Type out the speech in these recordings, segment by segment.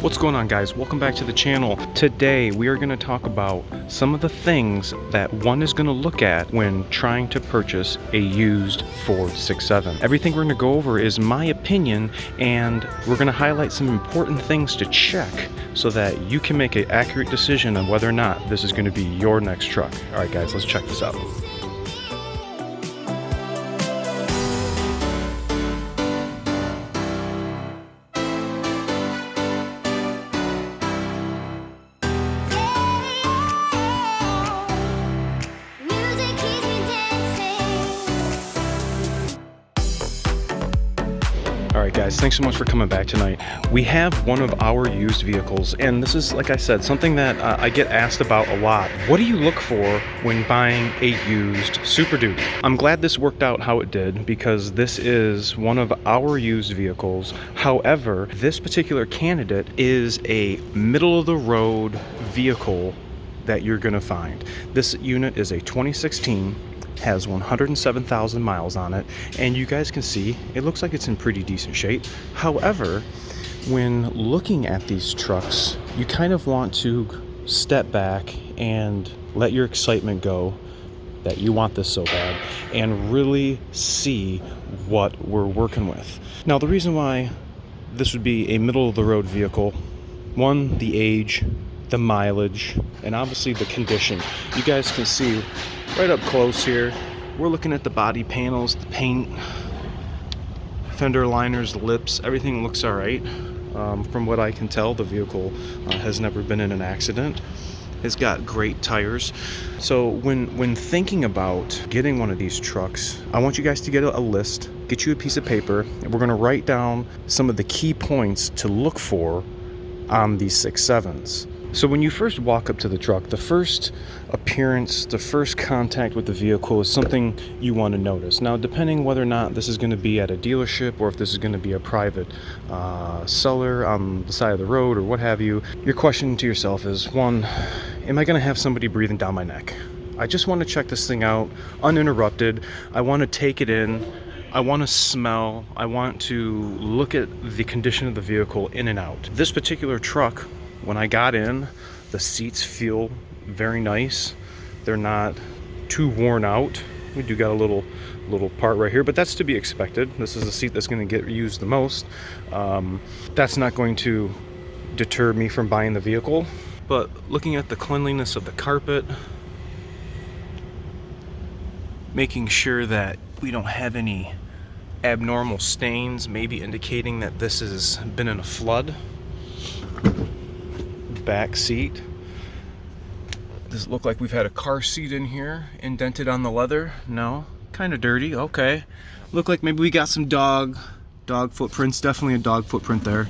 What's going on, guys? Welcome back to the channel. Today we are going to talk about some of the things that one is going to look at when trying to purchase a used Ford 6.7. Everything we're going to go over is my opinion, and we're going to highlight some important things to check so that you can make an accurate decision on whether or not this is going to be your next truck. All right, guys, let's check this out. Alright guys, thanks so much for coming back tonight. We have one of our used vehicles, and this is, like I said, something that I get asked about a lot. What do you look for when buying a used Super Duty? I'm glad this worked out how it did, because this is one of our used vehicles. However, this particular candidate is a middle-of-the-road vehicle that you're going to find. This unit is a 2016, has 107,000 miles on it, and you guys can see it looks like it's in pretty decent shape. However, when looking at these trucks, you kind of want to step back and let your excitement go that you want this so bad and really see what we're working with. Now, the reason why this would be a middle-of-the-road vehicle, one, the age, the mileage, and obviously the condition. You guys can see right up close here, we're looking at the body panels, the paint, fender liners, lips, everything looks all right. From what I can tell, the vehicle has never been in an accident. It's got great tires. So when thinking about getting one of these trucks, I want you guys to get a list, get you a piece of paper, and we're gonna write down some of the key points to look for on these 6.7s. So when you first walk up to the truck, the first appearance, the first contact with the vehicle is something you want to notice. Now, depending whether or not this is going to be at a dealership or if this is going to be a private seller on the side of the road or what have you, your question to yourself is, one, am I going to have somebody breathing down my neck? I just want to check this thing out uninterrupted. I want to take it in. I want to smell. I want to look at the condition of the vehicle in and out. This particular truck, when I got in, the seats feel very nice. They're not too worn out. We do got a little part right here, but that's to be expected. This is the seat that's going to get used the most. That's not going to deter me from buying the vehicle. But looking at the cleanliness of the carpet, making sure that we don't have any abnormal stains, maybe indicating that this has been in a flood. Back seat. Does it look like we've had a car seat in here, indented on the leather? No, kind of dirty. Okay, look like maybe we got some dog footprints. Definitely a dog footprint there.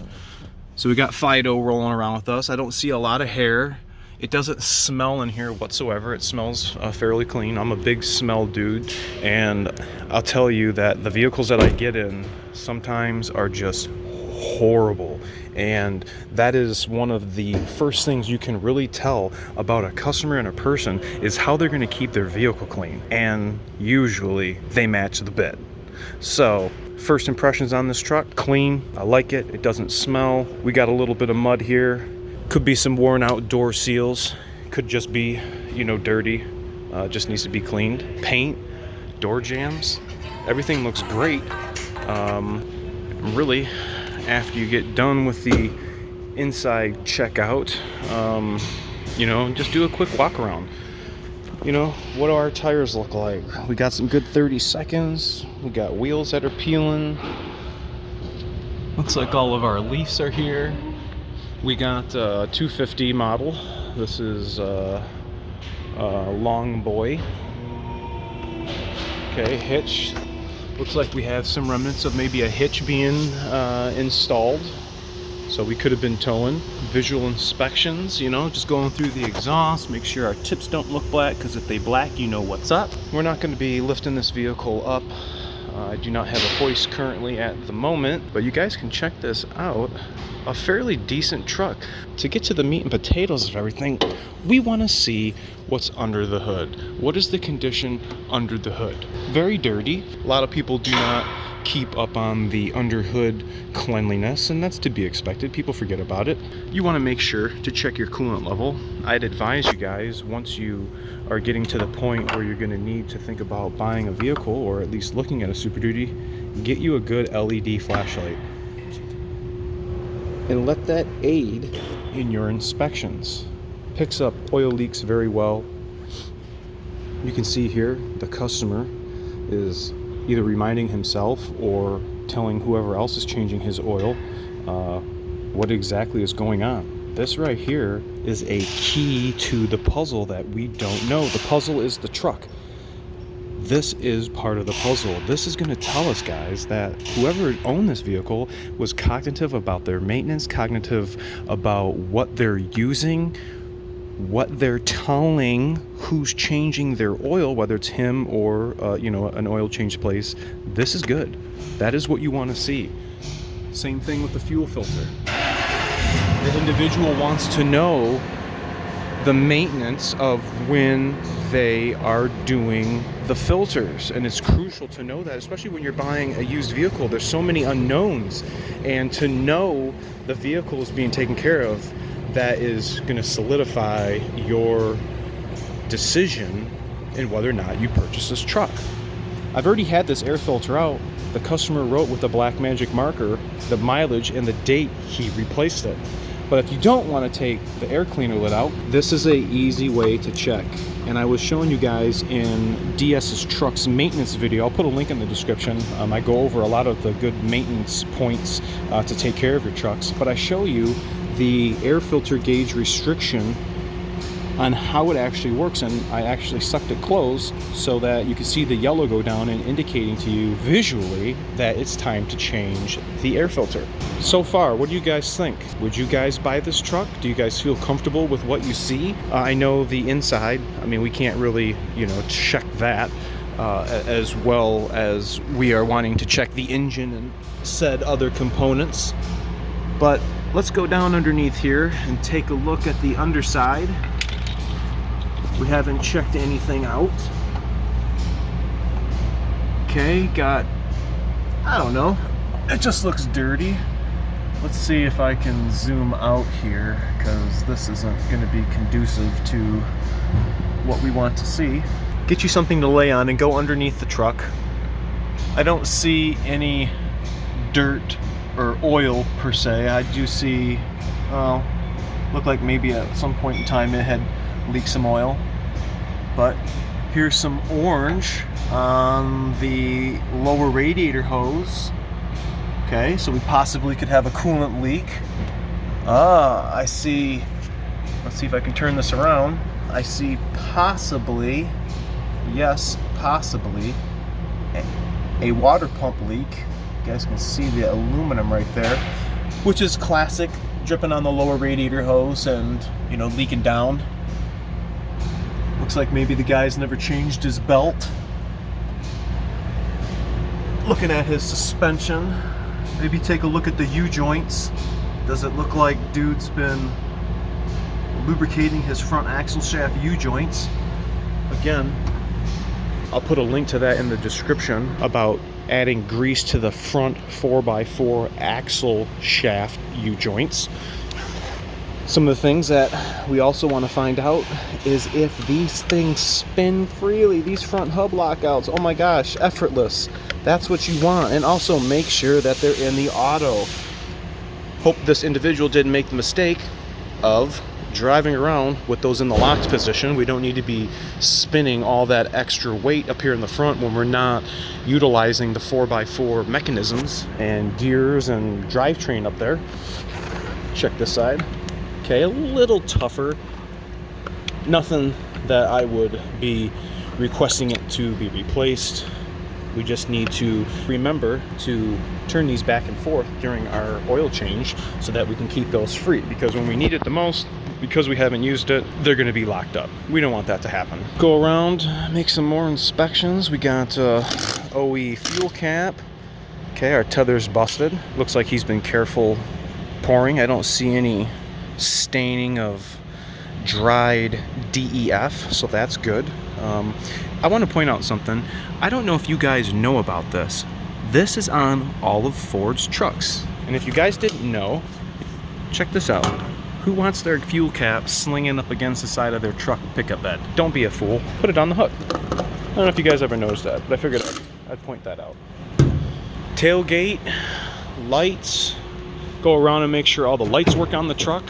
So we got Fido rolling around with us. I don't see a lot of hair. It doesn't smell in here whatsoever. It smells fairly clean. I'm a big smell dude, and I'll tell you that the vehicles that I get in sometimes are just horrible, and that is one of the first things you can really tell about a customer and a person is how they're going to keep their vehicle clean, and usually they match the bid. So first impressions on this truck: clean. I like it. It doesn't smell. We got a little bit of mud here, could be some worn out door seals, could just be, dirty, just needs to be cleaned. Paint, door jambs, everything looks great. Really, after you get done with the inside checkout, just do a quick walk around. What do our tires look like? We got some good 30 seconds. We got wheels that are peeling. Looks like all of our leafs are here. We got a 250 model. This is Long Boy. Okay, hitch. Looks like we have some remnants of maybe a hitch being installed. So we could have been towing. Visual inspections, just going through the exhaust, make sure our tips don't look black, because if they black, you know what's up. We're not going to be lifting this vehicle up. I do not have a hoist currently at the moment, but you guys can check this out. A fairly decent truck. To get to the meat and potatoes of everything, we want to see what's under the hood. What is the condition under the hood? Very dirty. A lot of people do not keep up on the underhood cleanliness, and that's to be expected. People forget about it. You want to make sure to check your coolant level. I'd advise you guys, once you are getting to the point where you're going to need to think about buying a vehicle, or at least looking at a Super Duty, get you a good LED flashlight and let that aid in your inspections. Picks up oil leaks very well. You can see here the customer is either reminding himself or telling whoever else is changing his oil what exactly is going on. This right here is a key to the puzzle that we don't know. The puzzle is the truck. This is part of the puzzle. This is going to tell us, guys, that whoever owned this vehicle was cognitive about their maintenance, cognitive about what they're using, what they're telling who's changing their oil, whether it's him or an oil change place. This is good. That is what you want to see. Same thing with the fuel filter. The individual wants to know the maintenance of when they are doing the filters, and it's crucial to know that, especially when you're buying a used vehicle. There's so many unknowns, and to know the vehicle is being taken care of, that is going to solidify your decision in whether or not you purchase this truck. I've already had this air filter out. The customer wrote with a black magic marker the mileage and the date he replaced it. But if you don't want to take the air cleaner lid out, this is a easy way to check. And I was showing you guys in DS's truck's maintenance video. I'll put a link in the description. I go over a lot of the good maintenance points to take care of your trucks. But I show you the air filter gauge restriction on how it actually works, and I actually sucked it closed so that you can see the yellow go down and indicating to you visually that it's time to change the air filter. So far, what do you guys think? Would you guys buy this truck? Do you guys feel comfortable with what you see? I know the inside, I mean, we can't really, check that as well as we are wanting to check the engine and said other components. But let's go down underneath here and take a look at the underside. We haven't checked anything out. Okay, I don't know. It just looks dirty. Let's see if I can zoom out here, because this isn't going to be conducive to what we want to see. Get you something to lay on and go underneath the truck. I don't see any dirt or oil per se. I do see, look like maybe at some point in time it had leaked some oil. But here's some orange on the lower radiator hose. Okay, so we possibly could have a coolant leak. I see, let's see if I can turn this around. I see possibly, yes, possibly, a water pump leak. You guys can see the aluminum right there, which is classic, dripping on the lower radiator hose and, leaking down. Looks like maybe the guy's never changed his belt. Looking at his suspension, maybe take a look at the U-joints. Does it look like dude's been lubricating his front axle shaft U-joints? Again, I'll put a link to that in the description about adding grease to the front 4x4 axle shaft U-joints. Some of the things that we also want to find out is if these things spin freely, these front hub lockouts, oh my gosh, effortless. That's what you want. And also make sure that they're in the auto. Hope this individual didn't make the mistake of driving around with those in the locked position. We don't need to be spinning all that extra weight up here in the front when we're not utilizing the 4x4 mechanisms and gears and drivetrain up there. Check this side. Okay, a little tougher. Nothing that I would be requesting it to be replaced. We just need to remember to turn these back and forth during our oil change so that we can keep those free, because when we need it the most, because we haven't used it, they're going to be locked up. We don't want that to happen. Go around, make some more inspections. We got OE fuel cap. Okay, our tether's busted. Looks like he's been careful pouring. I don't see any staining of dried DEF, so that's good. I want to point out something. I don't know if you guys know about this. This is on all of Ford's trucks. And if you guys didn't know, check this out. Who wants their fuel cap slinging up against the side of their truck pickup bed? Don't be a fool. Put it on the hook. I don't know if you guys ever noticed that, but I figured I'd point that out. Tailgate, lights. Go around and make sure all the lights work on the truck.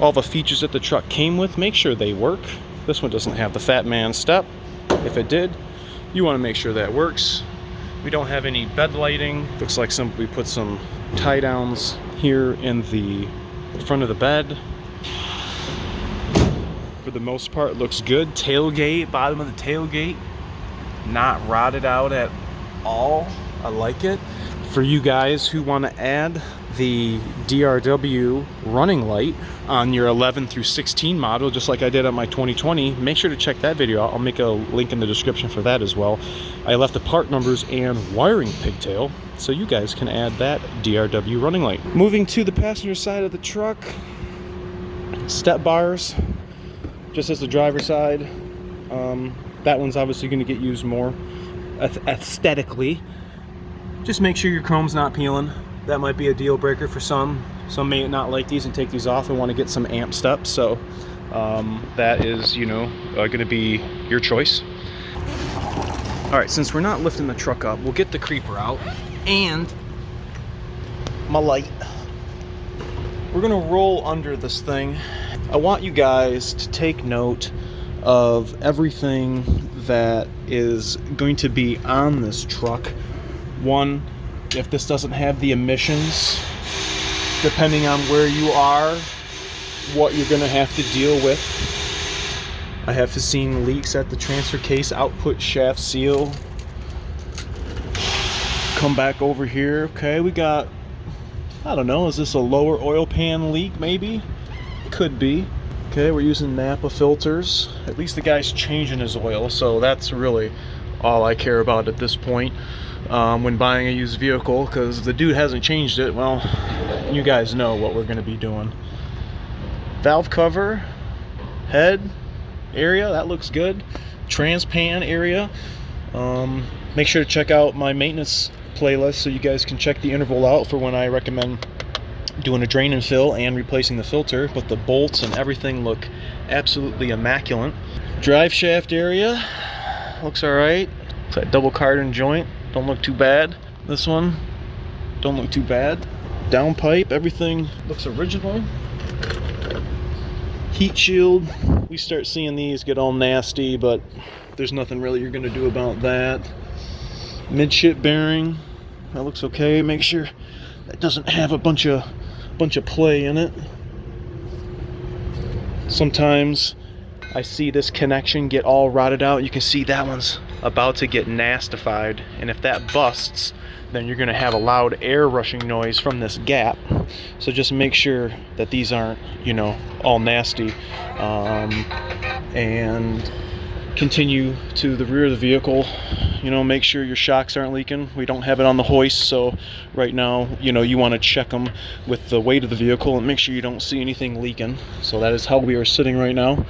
All the features that the truck came with, make sure they work. This one doesn't have the fat man step. If it did, you want to make sure that works. We don't have any bed lighting. Looks like we put some tie downs here in the front of the bed. For the most part, it looks good. Tailgate, bottom of the tailgate, not rotted out at all. I like it. For you guys who want to add the DRW running light on your 11 through 16 model, just like I did on my 2020, make sure to check that video out. I'll make a link in the description for that as well. I left the part numbers and wiring pigtail, so you guys can add that DRW running light. Moving to the passenger side of the truck, step bars, just as the driver's side. That one's obviously going to get used more aesthetically. Just make sure your chrome's not peeling. That might be a deal breaker for some. Some may not like these and take these off and want to get some amp steps. So that is, going to be your choice. All right, since we're not lifting the truck up, we'll get the creeper out and my light. We're going to roll under this thing. I want you guys to take note of everything that is going to be on this truck. One, if this doesn't have the emissions, depending on where you are, what you're going to have to deal with. I have seen leaks at the transfer case output shaft seal. Come back over here. Okay, we got, I don't know, is this a lower oil pan leak maybe? Could be. Okay, we're using Napa filters. At least the guy's changing his oil, so that's really all I care about at this point. When buying a used vehicle, because if the dude hasn't changed it, well, you guys know what we're going to be doing. Valve cover, head area, that looks good. Transpan area. Make sure to check out my maintenance playlist so you guys can check the interval out for when I recommend doing a drain and fill and replacing the filter. But the bolts and everything look absolutely immaculate. Drive shaft area looks alright. That double cardan joint, don't look too bad. This one, don't look too bad. Downpipe, everything looks original. Heat shield, we start seeing these get all nasty, but there's nothing really you're gonna do about that. Midship bearing, that looks okay. Make sure that doesn't have a bunch of play in it. Sometimes I see this connection get all rotted out. You can see that one's about to get nastified, and if that busts, then you're going to have a loud air rushing noise from this gap. So just make sure that these aren't, all nasty, and continue to the rear of the vehicle. Make sure your shocks aren't leaking. We don't have it on the hoist, so right now, you want to check them with the weight of the vehicle and make sure you don't see anything leaking. So that is how we are sitting right now.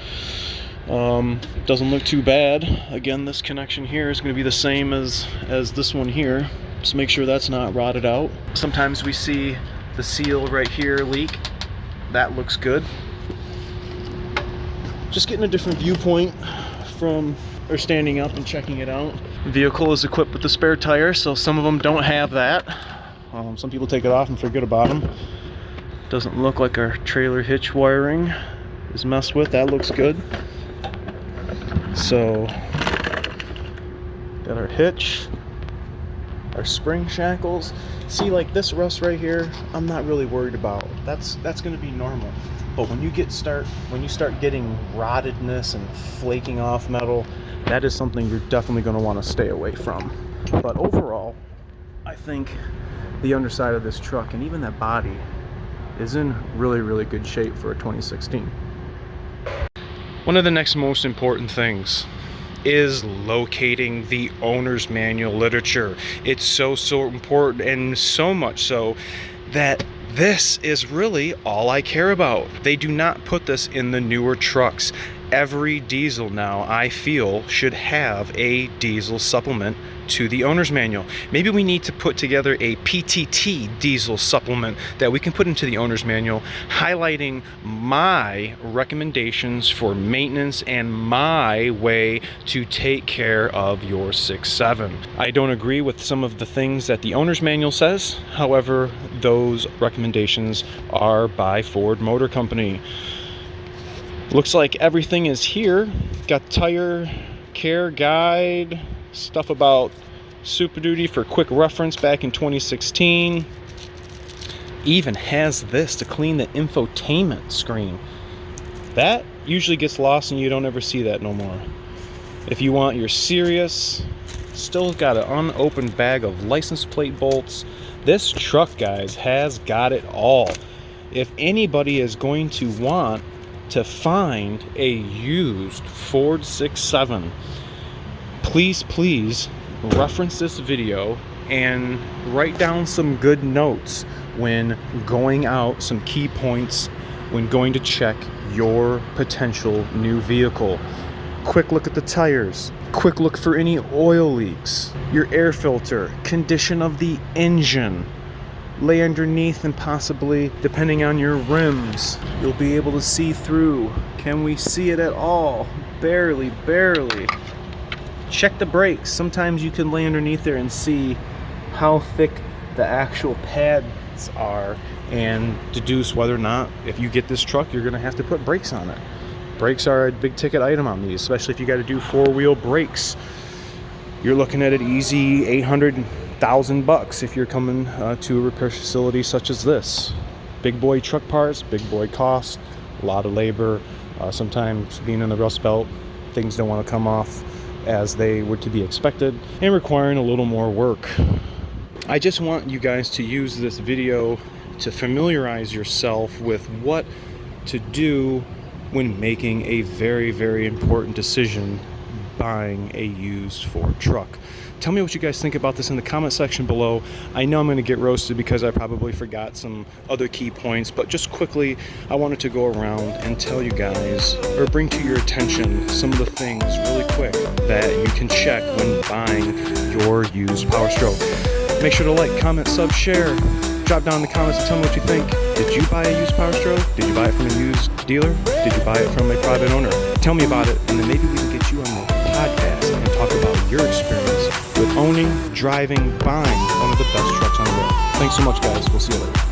Doesn't look too bad. Again, this connection here is going to be the same as this one here. Just make sure that's not rotted out. Sometimes we see the seal right here leak. That looks good. Just getting a different viewpoint from standing up and checking it out. The vehicle is equipped with the spare tire, so some of them don't have that. Some people take it off and forget about them. Doesn't look like our trailer hitch wiring is messed with. That looks good. So, got our hitch, our spring shackles. See, like this rust right here, I'm not really worried about. That's going to be normal. But when you start getting rottedness and flaking off metal, that is something you're definitely going to want to stay away from. But overall, I think the underside of this truck and even that body is in really, really good shape for a 2016. One of the next most important things is locating the owner's manual literature. It's so important, and so much so that this is really all I care about. They do not put this in the newer trucks. Every diesel now, I feel, should have a diesel supplement to the owner's manual. Maybe we need to put together a PTT diesel supplement that we can put into the owner's manual, highlighting my recommendations for maintenance and my way to take care of your 6.7. I don't agree with some of the things that the owner's manual says. However, those recommendations are by Ford Motor Company. Looks like everything is here. Got tire care guide, stuff about Super Duty for quick reference back in 2016. Even has this to clean the infotainment screen. That usually gets lost and you don't ever see that no more. If you want your serious, still got an unopened bag of license plate bolts. This truck, guys, has got it all. If anybody is going to want to find a used Ford 6.7, please reference this video and write down some good notes when going out, some key points when going to check your potential new vehicle. Quick look at the tires, quick look for any oil leaks, your air filter, condition of the engine. Lay underneath and possibly, depending on your rims, you'll be able to see through. Can we see it at all? Barely. Check the brakes. Sometimes you can lay underneath there and see how thick the actual pads are and deduce whether or not, if you get this truck, you're going to have to put brakes on it. Brakes are a big ticket item on these, especially if you got to do four-wheel brakes. You're looking at an easy $800,000 if you're coming to a repair facility such as this. Big boy truck parts, big boy cost, a lot of labor. Sometimes being in the Rust Belt, things don't want to come off as they were to be expected and requiring a little more work. I just want you guys to use this video to familiarize yourself with what to do when making a very important decision buying a used Ford truck. Tell me what you guys think about this in the comment section below. I know I'm going to get roasted because I probably forgot some other key points, but just quickly, I wanted to go around and tell you guys, or bring to your attention, some of the things really quick that you can check when buying your used Power Stroke. Make sure to like, comment, sub, share. Drop down in the comments and tell me what you think. Did you buy a used Power Stroke? Did you buy it from a used dealer? Did you buy it from a private owner? Tell me about it, and then maybe we can get you on the podcast and talk about your experience with owning, driving, buying one of the best trucks on the road. Thanks so much, guys. We'll see you later.